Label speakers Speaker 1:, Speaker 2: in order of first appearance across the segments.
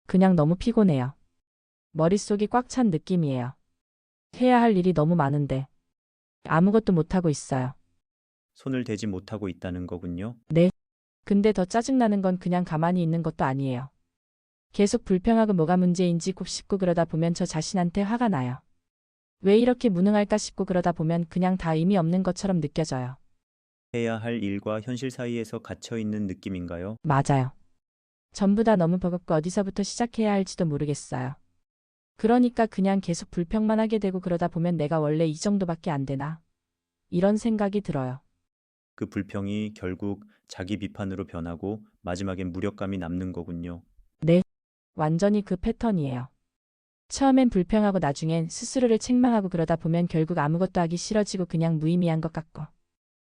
Speaker 1: 그냥 너무 피곤해요. 머릿속이 꽉 찬 느낌이에요. 해야 할 일이 너무 많은데 아무것도 못하고 있어요.
Speaker 2: 손을 대지 못하고 있다는 거군요.
Speaker 1: 네. 근데 더 짜증나는 건 그냥 가만히 있는 것도 아니에요. 계속 불평하고 뭐가 문제인지 꼭 싶고 그러다 보면 저 자신한테 화가 나요. 왜 이렇게 무능할까 싶고 그러다 보면 그냥 다 의미 없는 것처럼 느껴져요.
Speaker 2: 해야 할 일과 현실 사이에서 갇혀 있는 느낌인가요?
Speaker 1: 맞아요. 전부 다 너무 버겁고 어디서부터 시작해야 할지도 모르겠어요. 그러니까 그냥 계속 불평만 하게 되고 그러다 보면 내가 원래 이 정도밖에 안 되나? 이런 생각이 들어요.
Speaker 2: 그 불평이 결국 자기 비판으로 변하고 마지막엔 무력감이 남는 거군요.
Speaker 1: 네, 완전히 그 패턴이에요. 처음엔 불평하고 나중엔 스스로를 책망하고 그러다 보면 결국 아무것도 하기 싫어지고 그냥 무의미한 것 같고.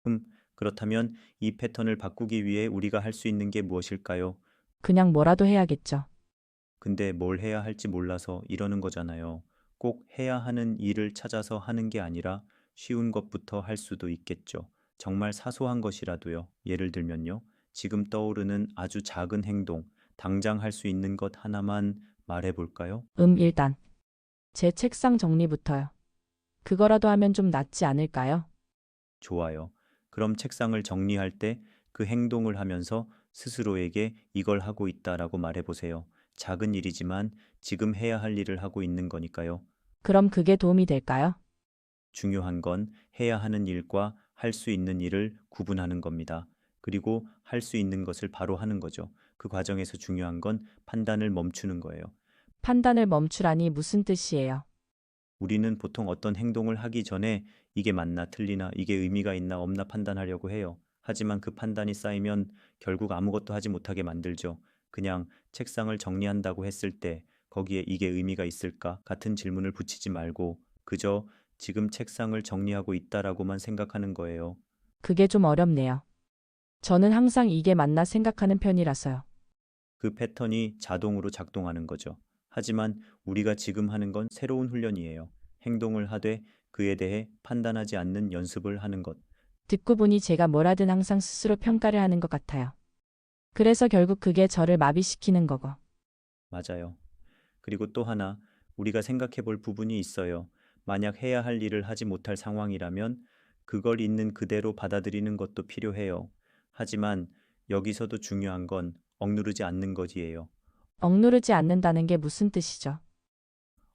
Speaker 2: 음, 그렇다면 이 패턴을 바꾸기 위해 우리가 할 수 있는 게 무엇일까요?
Speaker 1: 그냥 뭐라도 해야겠죠.
Speaker 2: 근데 뭘 해야 할지 몰라서 이러는 거잖아요. 꼭 해야 하는 일을 찾아서 하는 게 아니라 쉬운 것부터 할 수도 있겠죠. 정말 사소한 것이라도요. 예를 들면요. 지금 떠오르는 아주 작은 행동, 당장 할 수 있는 것 하나만 말해 볼까요?
Speaker 1: 일단 제 책상 정리부터요. 그거라도 하면 좀 낫지 않을까요?
Speaker 2: 좋아요. 그럼 책상을 정리할 때 그 행동을 하면서 스스로에게 이걸 하고 있다라고 말해 보세요. 작은 일이지만 지금 해야 할 일을 하고 있는 거니까요.
Speaker 1: 그럼 그게 도움이 될까요?
Speaker 2: 중요한 건 해야 하는 일과 할 수 있는 일을 구분하는 겁니다. 그리고 할 수 있는 것을 바로 하는 거죠. 그 과정에서 중요한 건 판단을 멈추는 거예요.
Speaker 1: 판단을 멈추라니 무슨 뜻이에요?
Speaker 2: 우리는 보통 어떤 행동을 하기 전에 이게 맞나 틀리나 이게 의미가 있나 없나 판단하려고 해요. 하지만 그 판단이 쌓이면 결국 아무것도 하지 못하게 만들죠. 그냥 책상을 정리한다고 했을 때 거기에 이게 의미가 있을까 같은 질문을 붙이지 말고 그저 지금 책상을 정리하고 있다라고만 생각하는 거예요.
Speaker 1: 그게 좀 어렵네요. 저는 항상 이게 맞나 생각하는 편이라서요.
Speaker 2: 그 패턴이 자동으로 작동하는 거죠. 하지만 우리가 지금 하는 건 새로운 훈련이에요. 행동을 하되 그에 대해 판단하지 않는 연습을 하는 것.
Speaker 1: 듣고 보니 제가 뭘 하든 항상 스스로 평가를 하는 것 같아요. 그래서 결국 그게 저를 마비시키는 거고.
Speaker 2: 맞아요. 그리고 또 하나, 우리가 생각해 볼 부분이 있어요. 만약 해야 할 일을 하지 못할 상황이라면 그걸 있는 그대로 받아들이는 것도 필요해요. 하지만 여기서도 중요한 건 억누르지 않는 것이에요.
Speaker 1: 억누르지 않는다는 게 무슨 뜻이죠?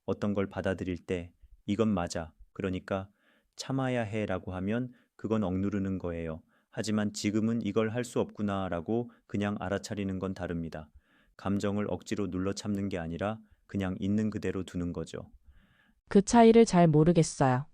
Speaker 2: 어떤 걸 받아들일 때 이건 맞아. 그러니까 참아야 해라고 하면 그건 억누르는 거예요. 하지만 지금은 이걸 할 수 없구나라고 그냥 알아차리는 건 다릅니다. 감정을 억지로 눌러 참는 게 아니라 그냥 있는 그대로 두는 거죠.
Speaker 1: 그 차이를 잘 모르겠어요.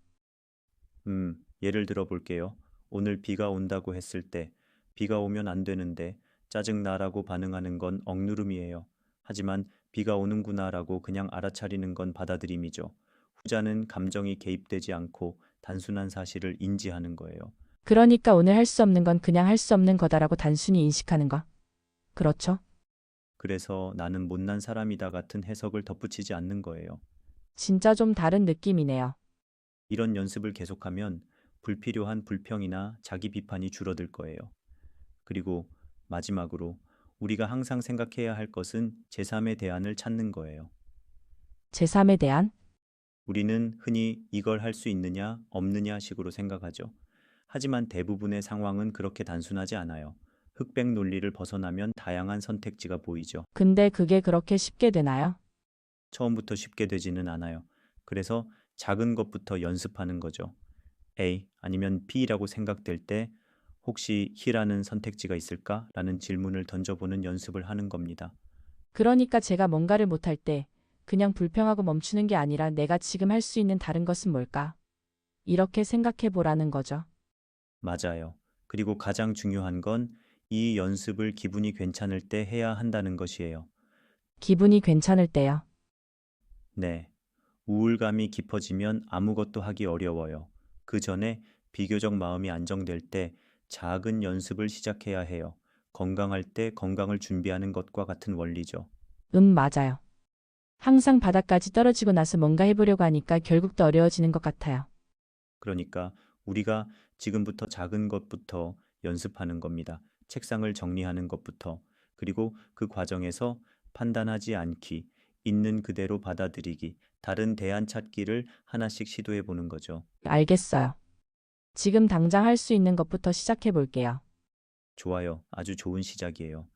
Speaker 2: 예를 들어 볼게요. 오늘 비가 온다고 했을 때 비가 오면 안 되는데 짜증나라고 반응하는 건 억누름이에요. 하지만 비가 오는구나라고 그냥 알아차리는 건 받아들임이죠. 후자는 감정이 개입되지 않고 단순한 사실을 인지하는 거예요.
Speaker 1: 그러니까 오늘 할 수 없는 건 그냥 할 수 없는 거다라고 단순히 인식하는 거. 그렇죠?
Speaker 2: 그래서 나는 못난 사람이다 같은 해석을 덧붙이지 않는 거예요.
Speaker 1: 진짜 좀 다른 느낌이네요.
Speaker 2: 이런 연습을 계속하면 불필요한 불평이나 자기 비판이 줄어들 거예요. 그리고 마지막으로 우리가 항상 생각해야 할 것은 제3의 대안을 찾는 거예요.
Speaker 1: 제3에 대한?
Speaker 2: 우리는 흔히 이걸 할 수 있느냐, 없느냐 식으로 생각하죠. 하지만 대부분의 상황은 그렇게 단순하지 않아요. 흑백 논리를 벗어나면 다양한 선택지가 보이죠.
Speaker 1: 근데 그게 그렇게 쉽게 되나요?
Speaker 2: 처음부터 쉽게 되지는 않아요. 그래서 작은 것부터 연습하는 거죠. A 아니면 B라고 생각될 때 혹시 H라는 선택지가 있을까? 라는 질문을 던져보는 연습을 하는 겁니다.
Speaker 1: 그러니까 제가 뭔가를 못할 때 그냥 불평하고 멈추는 게 아니라 내가 지금 할 수 있는 다른 것은 뭘까? 이렇게 생각해 보라는 거죠.
Speaker 2: 맞아요. 그리고 가장 중요한 건 이 연습을 기분이 괜찮을 때 해야 한다는 것이에요.
Speaker 1: 기분이 괜찮을 때요.
Speaker 2: 네. 우울감이 깊어지면 아무것도 하기 어려워요. 그 전에 비교적 마음이 안정될 때 작은 연습을 시작해야 해요. 건강할 때 건강을 준비하는 것과 같은 원리죠.
Speaker 1: 맞아요. 항상 바닥까지 떨어지고 나서 뭔가 해보려고 하니까 결국 더 어려워지는 것 같아요.
Speaker 2: 그러니까 우리가 지금부터 작은 것부터 연습하는 겁니다. 책상을 정리하는 것부터. 그리고 그 과정에서 판단하지 않기, 있는 그대로 받아들이기, 다른 대안 찾기를 하나씩 시도해 보는 거죠.
Speaker 1: 알겠어요. 지금 당장 할 수 있는 것부터 시작해 볼게요.
Speaker 2: 좋아요. 아주 좋은 시작이에요.